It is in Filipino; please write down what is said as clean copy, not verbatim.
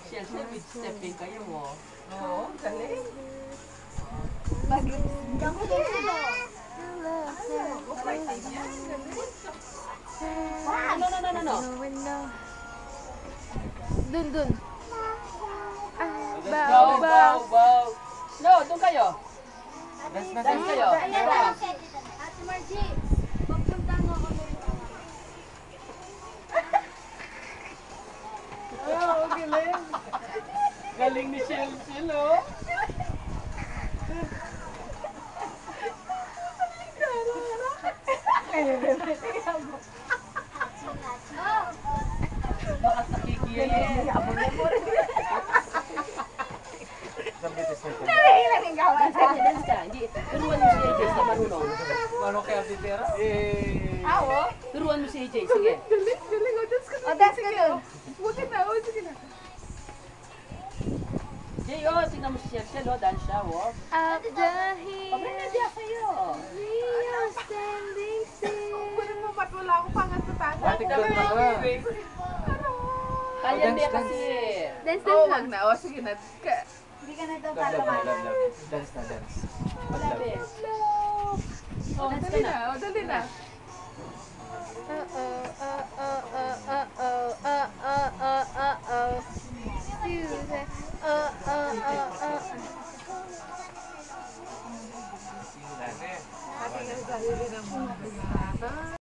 Siyempre, with stepping kayo mo. Oo, galing. No. Dun. Bow. No, doon kayo. Dance kayo. Ate Margie, pagpunta mo ako ng Oh, galing. Galing ni Shell, oh. Bakas nakikiya eh. Dance ka. Hindi. Turuan mo si AJ sa marunong. Ano kaya bitera? Turuan mo si AJ. Sige. Galing, o, dance ka na. O, dance ka dun. Huwag ka na, o, sige na. Jay, oh, tingnan mo si Shell, oh. Dance siya, oh. Up the hill, Pabili na kayo. we are standing still. Kunin mo, ba't wala akong pangat sa taas? Ate, ganda ka. Kaya hindi kasi. Dance Oo, na. wag na. O, sige na. Hindi ka na daw Love. tatamaan. Dance na, dance. Sabi. O, dali na. O, dali na. Ate, ang sarili ng mga